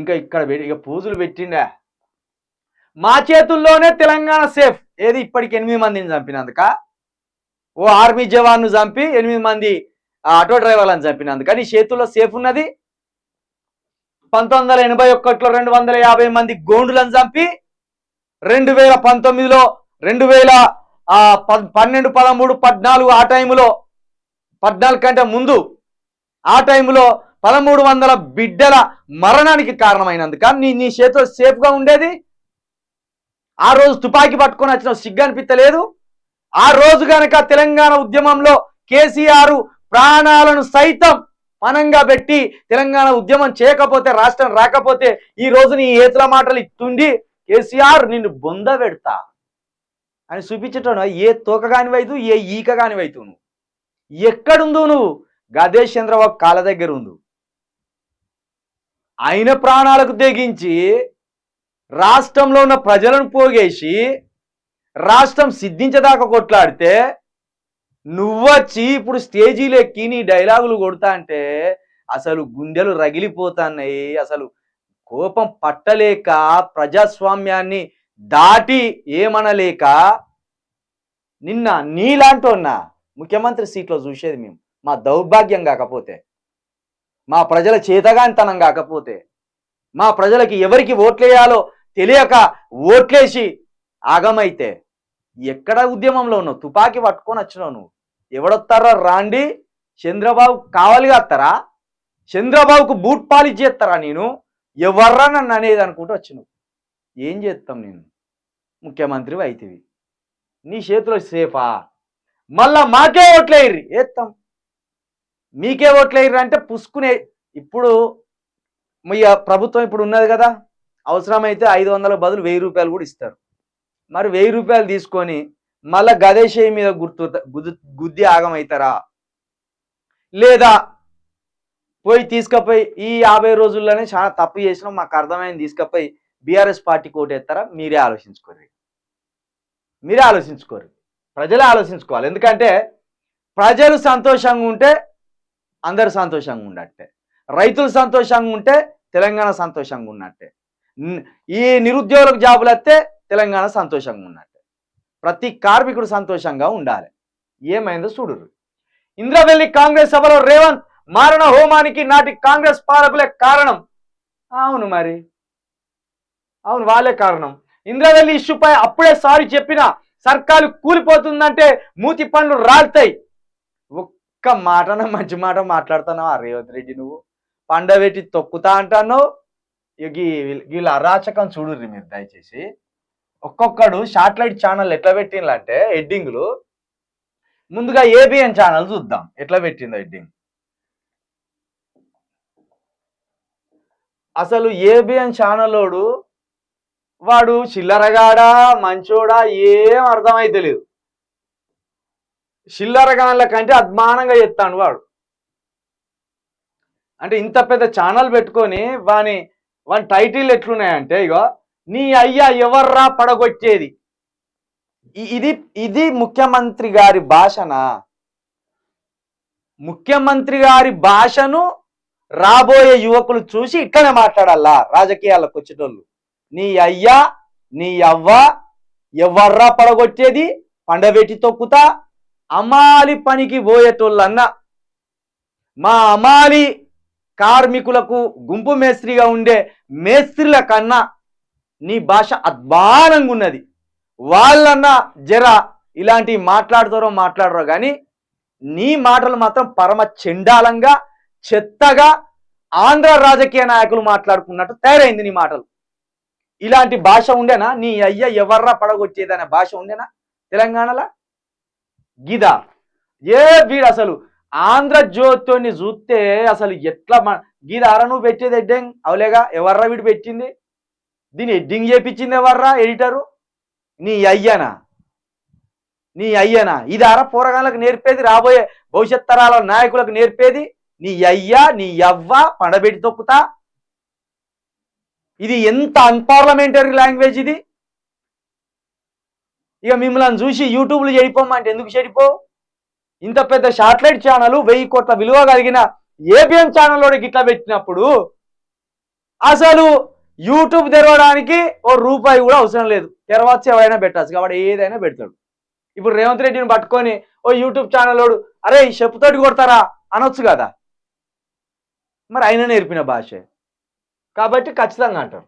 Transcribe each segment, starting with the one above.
ఇంకా ఇక్కడ ఇక పూజలు పెట్టిండా. మా చేతుల్లోనే తెలంగాణ సేఫ్. ఏది ఇప్పటికి 8 మందిని చంపినందుక, ఓ ఆర్మీ జవాన్ను చంపి 8 మంది ఆటో డ్రైవర్లను చంపినందుక నీ చేతుల్లో సేఫ్ ఉన్నది. 1981లో 250 మంది గోండులను చంపి 2019లో 2012, 13, 14 ఆ టైంలో 14 కంటే ముందు ఆ టైంలో 1300 బిడ్డల మరణానికి కారణమైనందుక నీ చేతిలో సేఫ్గా ఉండేది. ఆ రోజు తుపాకీ పట్టుకొని వచ్చిన సిగ్గు అనిపించలేదు. ఆ రోజు గనక తెలంగాణ ఉద్యమంలో కేసీఆర్ ప్రాణాలను సైతం పనంగా పెట్టి తెలంగాణ ఉద్యమం చేయకపోతే, రాష్ట్రం రాకపోతే ఈ రోజు నీ ఏతుల మాటలు ఇస్తుండి కేసీఆర్ నిన్ను బొంద పెడతా అని చూపించటం. ఏ తోక కానివైతు, ఏ ఈక కానివైతు, నువ్వు ఎక్కడుందు? నువ్వు గదే చంద్రబాబు కాళ్ళ దగ్గర ఉండు. ఆయన ప్రాణాలకు తెగించి రాష్ట్రంలో ఉన్న ప్రజలను పోగేసి రాష్ట్రం సిద్ధించదాకా కొట్లాడితే నువ్వొచ్చి ఇప్పుడు స్టేజీలు ఎక్కి నీ డైలాగులు కొడతా అంటే అసలు గుండెలు రగిలిపోతున్నాయి. అసలు కోపం పట్టలేక, ప్రజాస్వామ్యాన్ని దాటి ఏమనలేక నిన్న నీలాంటోన్నా ముఖ్యమంత్రి సీట్లో చూసేది మేము. మా దౌర్భాగ్యం కాకపోతే, మా ప్రజల చేతగానితనం కాకపోతే, మా ప్రజలకి ఎవరికి ఓట్లేయాలో తెలియక ఓట్లేసి ఆగమైతే ఎక్కడ ఉద్యమంలో ఉన్నావు? తుపాకీ పట్టుకొని వచ్చినావు నువ్వు. ఎవడొస్తారా రాండి? చంద్రబాబు కావాలిగా వస్తారా? చంద్రబాబుకు బూట్ పాలిష్ చేస్తారా? నేను ఎవర్రా నన్ను అనేది అనుకుంటూ వచ్చినావు. ఏం చేస్తాం? నేను ముఖ్యమంత్రి అయితివి, నీ చేతిలో సేఫా? మళ్ళా మాకే ఓట్లేయర్రి వేస్తాం. మీకే ఓట్లేయర్రి అంటే పుసుకునే. ఇప్పుడు మీ ప్రభుత్వం ఇప్పుడు ఉన్నది కదా, అవసరమైతే 500 బదులు 1000 రూపాయలు కూడా ఇస్తారు. మరి 1000 రూపాయలు తీసుకొని మళ్ళా గదేశయ మీద గుద్ది ఆగమవుతారా? లేదా పోయి తీసుకపోయి ఈ 50 రోజుల్లోనే చాలా తప్పు చేసినాం మాకు అర్థమైంది తీసుకపోయి బీఆర్ఎస్ పార్టీ కోటేస్తారా? మీరే ఆలోచించుకోరు. ప్రజలే ఆలోచించుకోవాలి. ఎందుకంటే ప్రజలు సంతోషంగా ఉంటే అందరు సంతోషంగా ఉన్నట్టే, రైతులు సంతోషంగా ఉంటే తెలంగాణ సంతోషంగా ఉన్నట్టే, ఈ నిరుద్యోగులకు జాబులు వస్తే తెలంగాణ సంతోషంగా ఉన్నట్టే, ప్రతి కార్మికుడు సంతోషంగా ఉండాలి. ఏమైందో చూడురు. ఇంద్రవెల్లి కాంగ్రెస్ సభలో రేవంత్ మారణ హోమానికి నాటి కాంగ్రెస్ పాలకులే కారణం. అవును, మరి అవును, వాళ్ళే కారణం. ఇంద్రవెల్లి ఇష్యూపై అప్పుడే సారీ చెప్పిన సర్కారు కూలిపోతుందంటే మూతి పండ్లు రాలుతాయి. ఒక్క మాటన మంచి మాట మాట్లాడుతున్నావు ఆ రేవంత్ రెడ్డి. నువ్వు పండబెట్టి తొక్కుతా అంటున్నావు. వీళ్ళ అరాచకం చూడుర్రి మీరు దయచేసి. ఒక్కొక్కడు శాటిలైట్ ఛానల్ ఎట్లా పెట్టిందంటే హెడ్డింగ్లు, ముందుగా ఏబిఎన్ ఛానల్ చూద్దాం ఎట్లా పెట్టిందో హెడ్డింగ్. అసలు ఏబిఎన్ ఛానలోడు వాడు చిల్లరగాడా మంచోడా ఏం అర్థమైతే లేదు. చిల్లరగాళ్ళ కంటే అద్మానంగా చెప్తాడు వాడు. అంటే ఇంత పెద్ద ఛానల్ పెట్టుకొని వాని టైటిల్ ఎట్లున్నాయంటే, ఇగో నీ అయ్యా ఎవర్రా పడగొచ్చేది. ఇది ముఖ్యమంత్రి గారి భాషనా? ముఖ్యమంత్రి గారి భాషను రాబోయే యువకులు చూసి ఇట్లనే మాట్లాడాలా రాజకీయాలకు వచ్చేటోళ్ళు. నీ అయ్యా నీ అవ్వ ఎవర్రా పడగొచ్చేది, పండబెట్టి తొక్కుతా. అమాలి పనికి పోయేటోళ్ళన్న మా అమాలి కార్మికులకు గుంపు మేస్త్రిగా ఉండే మేస్త్రిల కన్నా నీ భాష అద్భుతంగా ఉన్నది. వాళ్ళన్నా జర ఇలాంటివి మాట్లాడరో కానీ నీ మాటలు మాత్రం పరమ చెండాలంగా చెత్తగా ఆంధ్ర రాజకీయ నాయకులు మాట్లాడుకున్నట్టు తయారైంది నీ మాటలు. ఇలాంటి భాష ఉండేనా? నీ అయ్య ఎవర్రా పడగొచ్చేదనే భాష ఉండేనా తెలంగాణలో? గిదా వీడు అసలు ఆంధ్రజ్యోతిని చూస్తే అసలు ఎట్లా గీదారా నువ్వు పెట్టేది హెడ్డింగ్? అవలేగా, ఎవర్రా వీడు పెట్టింది? దీన్ని హెడ్డింగ్ చేపించింది ఎవర్రా? ఎడిటరు? నీ అయ్యనా? ఇదారా పోరగాళ్ళకు నేర్పేది? రాబోయే భవిష్యత్ తరాల నాయకులకు నేర్పేది? నీ అయ్యా నీ యవ్వ పండబెట్టి తొక్కుతా. ఇది ఎంత అన్పార్లమెంటరీ లాంగ్వేజ్ ఇది. ఇక మిమ్మల్ని చూసి యూట్యూబ్లో చెడిపోమంటే ఎందుకు చెడిపో? ఇంత పెద్ద శాటిలైట్ ఛానల్ 1000 కోట్ల విలువ కలిగిన ఏబిఎన్ ఛానల్లో గిట్లా పెట్టినప్పుడు అసలు యూట్యూబ్ తెరవడానికి ఓ రూపాయి కూడా అవసరం లేదు, తెరవచ్చు ఎవరైనా పెట్టచ్చు కాబట్టి ఏదైనా పెడతాడు. ఇప్పుడు రేవంత్ రెడ్డిని పట్టుకొని ఓ యూట్యూబ్ ఛానల్ వాడు అరే చెప్పుతోటి కొడతారా అనొచ్చు కదా, మరి ఆయన నేర్పిన భాషే కాబట్టి ఖచ్చితంగా అంటారు.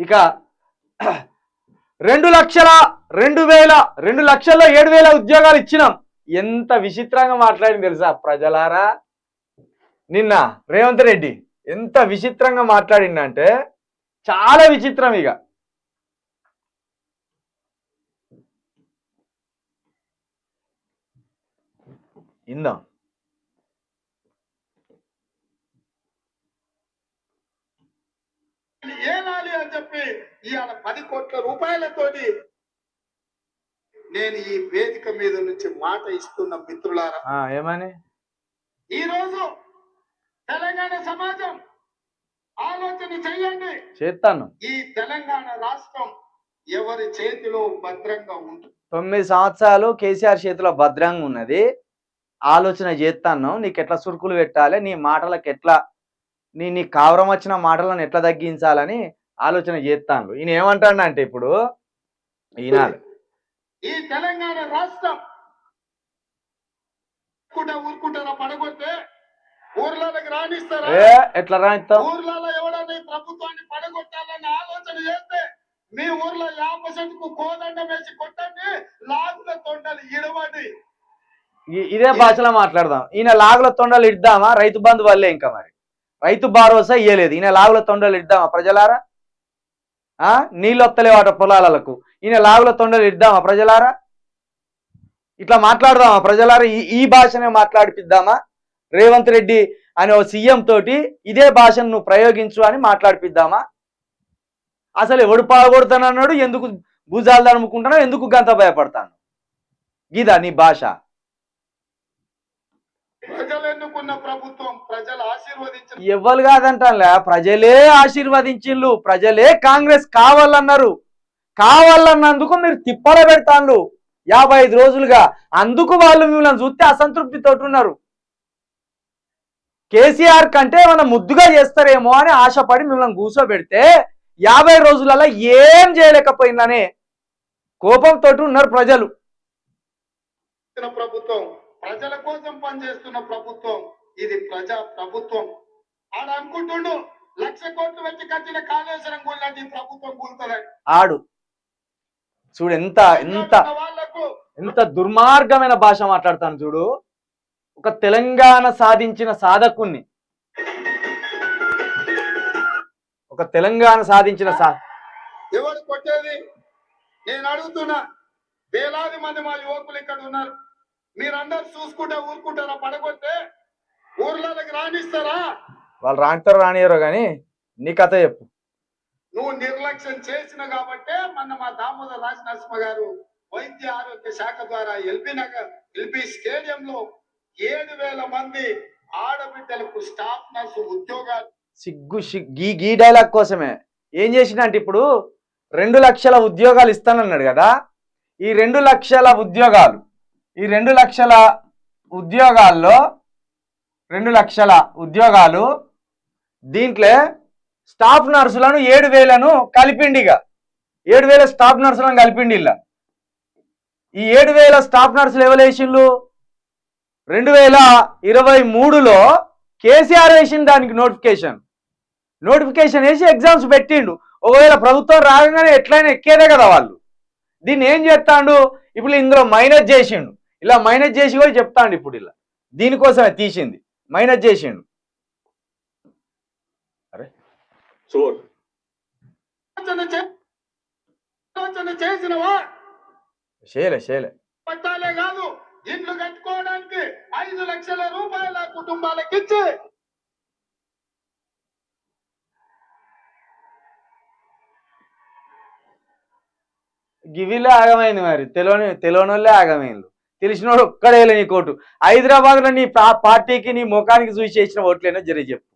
ఇక 2 లక్షల్లో 7,000 ఉద్యోగాలు ఇచ్చినాం. ఎంత విచిత్రంగా మాట్లాడింది తెలుసా ప్రజలారా, నిన్న రేవంత్ రెడ్డి ఎంత విచిత్రంగా మాట్లాడిందంటే చాలా విచిత్రం. ఇక ఇందాం ఏనాలి అని చెప్పి ఇవాళ 10 కోట్ల రూపాయలతోటి నేను ఈ వేదిక మీద నుంచి మాట ఇస్తున్న మిత్రులారా, ఏమని ఈ రోజు తెలంగాణ సమాజం ఆలోచన చెయ్యండి. చేస్తాను. ఈ తెలంగాణ రాష్ట్రం ఎవరి చేతిలో భద్రంగా ఉంటుంది? 9 సంవత్సరాలు కేసీఆర్ చేతిలో భద్రంగా ఉన్నది. ఆలోచన చేస్తాను, నీకు ఎట్లా సురుకులు పెట్టాలి, నీ మాటలకు ఎట్లా నీ కావరం వచ్చిన మాటలను ఎట్లా తగ్గించాలని ఆలోచన చేస్తాను. ఈయన ఏమంటాడంటే ఇప్పుడు ఈనాడు ఈ తెలంగాణ రాష్ట్రం ఊరుకుంటారా పడగొట్టే ఊర్లకి రాణిస్తారా? ఎట్లా రాణిస్తాం? ఊర్లలో ఎవడన్నా ప్రభుత్వాన్ని పడగొట్టాలని ఆలోచన చేస్తే మీ ఊర్లో 50% కోదండం వేసి కొట్టండి, లాగుల తొండలు ఇడవండి. ఇదే భాషలో మాట్లాడదాం. ఈయన లాగుల తొండలు ఇద్దామా? రైతు బంధు వల్లే ఇంకా మరి రైతు భరోసా ఇయ్యలేదు, ఈయన లాగుల తొండలు ఇద్దామా ప్రజలారా? నీళ్ళు వస్తలేవాట పొలాలకు, ఈయన లాగుల తొండలు ఇద్దామా ప్రజలారా? ఇట్లా మాట్లాడదామా ప్రజలారా? ఈ భాషనే మాట్లాడిపిద్దామా? రేవంత్ రెడ్డి అనే ఓ సీఎం తోటి ఇదే భాషను నువ్వు ప్రయోగించు అని మాట్లాడిపిద్దామా? అసలు ఎవడు పాగొడతానన్నాడు, ఎందుకు భూజాలు తడుముకుంటానో, ఎందుకు గంత భయపడతాను? గీదా నీ భాష? ప్రజలు ఎన్నుకున్న ప్రభుత్వం, ప్రజలు ఆశీర్వదించిన ఎవ్వరు కాదంటానులే, ప్రజలే ఆశీర్వదించిళ్ళు, ప్రజలే కాంగ్రెస్ కావాలన్నారు. కావాలన్నందుకు మీరు తిప్పల పెడతాను 55 రోజులుగా. అందుకు వాళ్ళు మిమ్మల్ని చూస్తే అసంతృప్తితో ఉన్నారు. కేసీఆర్ కంటే మనం ముద్దుగా చేస్తారేమో అని ఆశపడి మిమ్మల్ని కూర్చోబెడితే 50 రోజులలో ఏం చేయలేకపోయిందనే కోపంతో ఉన్నారు ప్రజలు. ప్రభుత్వం ప్రజల కోసం పనిచేస్తున్న ప్రభుత్వం, ఇది ప్రజా ప్రభుత్వం. ఆడ అనుకుంటుండు 1,00,000 కోట్లు పెట్టి కట్టిన కాళేశ్వరం కూలినట్టు ఈ ప్రభుత్వం కూలుతుందని. ఆడు చూడు ఎంత ఎంత ఎంత దుర్మార్గమైన భాష మాట్లాడతాను చూడు. ఒక తెలంగాణ సాధించిన సాధకుణ్ణి, ఒక తెలంగాణ సాధించిన ఎవరు కొట్టేది? నేను అడుగుతున్నా, వేలాది మంది మా యువకులు ఇక్కడ ఉన్నారు, మీరందరూ చూసుకుంటే ఊరుకుంటారా? పడగొట్టే ఊర్లకి రాణిస్తారా? వాళ్ళు రాణిస్తారో రానియరో కానీ నీ కథ చెప్పు. నువ్వు నిర్లక్ష్యం చేసిన కాబట్టే మొన్న మా దామోదర్ రాజనరసింహ గారు వైద్య ఆరోగ్య శాఖ ద్వారా ఎల్బీ స్టేడియంలో 7,000 మంది ఆడబిడ్డలకు స్టాఫ్ నర్సు ఉద్యోగాలు. సిగ్గు గీ డైలాగ్ కోసమే ఏం చేసినంటే ఇప్పుడు 2 లక్షల ఉద్యోగాలు ఇస్తానన్నాడు కదా. ఈ 2 లక్షల ఉద్యోగాలు, ఈ 2 లక్షల ఉద్యోగాల్లో 2 లక్షల ఉద్యోగాలు దీంట్లో స్టాఫ్ నర్సులను 7,000ను కలిపిండిగా, 7,000 స్టాఫ్ నర్సులను కలిపిండి. ఇలా ఈ 7,000 స్టాఫ్ నర్సులు ఎవరేసిండ్రు? 2023లో కేసీఆర్ వేసిన దానికి నోటిఫికేషన్ వేసి ఎగ్జామ్స్ పెట్టిండు. ఒకవేళ ప్రభుత్వం రాగానే ఎట్లయినా ఎక్కేదే కదా వాళ్ళు. దీన్ని ఏం చేస్తాడు ఇప్పుడు? ఇందులో మైనస్ చేసిండు. ఇలా మైనస్ చేసి కూడా చెప్తాండు ఇప్పుడు. ఇలా దీనికోసమే తీసింది, మైనస్ చేసిండు. అరే చేయలే పట్టాలే కాదు, ఇల్లు కట్టుకోవడానికి 5 లక్షల రూపాయల కుటుంబాలకు ఇచ్చి గివిలే ఆగమైంది. మరి తెలియనోళ్ళే ఆగమైంది. తెలిసినోడు ఒక్కడేలే నీ కోటు. హైదరాబాద్లో నీ పార్టీకి నీ ముఖానికి చూసి చేసిన ఓట్లేనో జరిగి చెప్పు.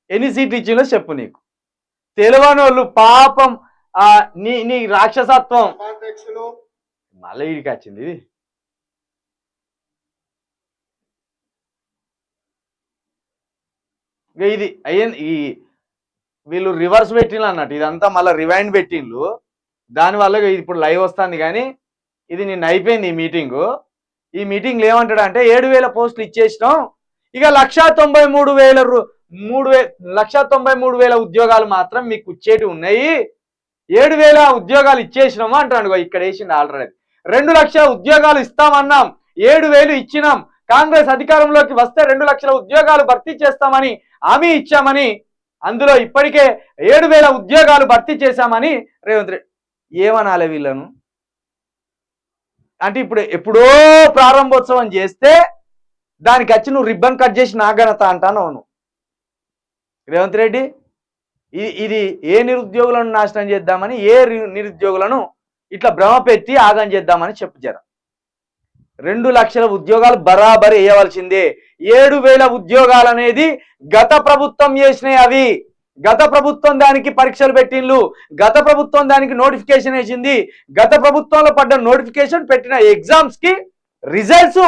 ఎన్ని సీట్లు ఇచ్చిందో చెప్పు. నీకు తెలియనోళ్ళు పాపం నీ రాక్షసత్వం మళ్ళీ వీడికి వచ్చింది. ఇది అయ్యింది. వీళ్ళు రివర్స్ పెట్టిండ్రు అన్నట్టు, ఇదంతా మళ్ళీ రివైండ్ పెట్టిండ్రు. దానివల్ల ఇప్పుడు లైవ్ వస్తుంది, కానీ ఇది నిన్న అయిపోయింది ఈ మీటింగు. ఈ మీటింగ్లో ఏమంటాడు అంటే 7,000 పోస్టులు ఇచ్చేసినాం, ఇక 1,93,000 ఉద్యోగాలు మాత్రం మీకు ఇచ్చేటి ఉన్నాయి, 7,000 ఉద్యోగాలు ఇచ్చేసినాము అంటాడు. ఇక్కడ వేసిండు ఆల్రెడీ. 2 లక్షల ఉద్యోగాలు ఇస్తామన్నాం, 7,000 ఇచ్చినాం, కాంగ్రెస్ అధికారంలోకి వస్తే 2 లక్షల ఉద్యోగాలు భర్తీ చేస్తామని హామీ ఇచ్చామని, అందులో ఇప్పటికే 7,000 ఉద్యోగాలు భర్తీ చేశామని రేవంత్ రెడ్డి. ఏమనాలి వీళ్ళను అంటే, ఇప్పుడు ఎప్పుడో ప్రారంభోత్సవం చేస్తే దానికి వచ్చి నువ్వు రిబ్బన్ కట్ చేసి నా ఘనత అంటాను. అవును రేవంత్ రెడ్డి, ఇది ఏ నిరుద్యోగులను నాశనం చేద్దామని, ఏ నిరుద్యోగులను ఇట్లా భ్రమ పెట్టి ఆగం చేద్దామని చెప్పు జర. 2 లక్షల ఉద్యోగాలు బరాబరి వేయవలసిందే. 7,000 ఉద్యోగాలు అనేది గత ప్రభుత్వం చేసినాయి. అవి గత ప్రభుత్వం దానికి పరీక్షలు పెట్టిండ్రు, గత ప్రభుత్వం దానికి నోటిఫికేషన్ వేసింది, గత ప్రభుత్వంలో పడ్డ నోటిఫికేషన్ పెట్టిన ఎగ్జామ్స్ కి రిజల్ట్స్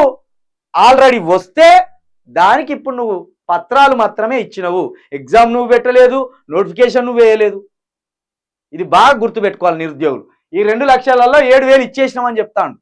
ఆల్రెడీ వస్తే దానికి ఇప్పుడు నువ్వు పత్రాలు మాత్రమే ఇచ్చినవు, ఎగ్జామ్ నువ్వు పెట్టలేదు, నోటిఫికేషన్ నువ్వు వేయలేదు. ఇది బాగా గుర్తుపెట్టుకోవాలి నిరుద్యోగులు. ఈ 2 లక్షలలో 7,000 ఇచ్చేసినామని చెప్తాను.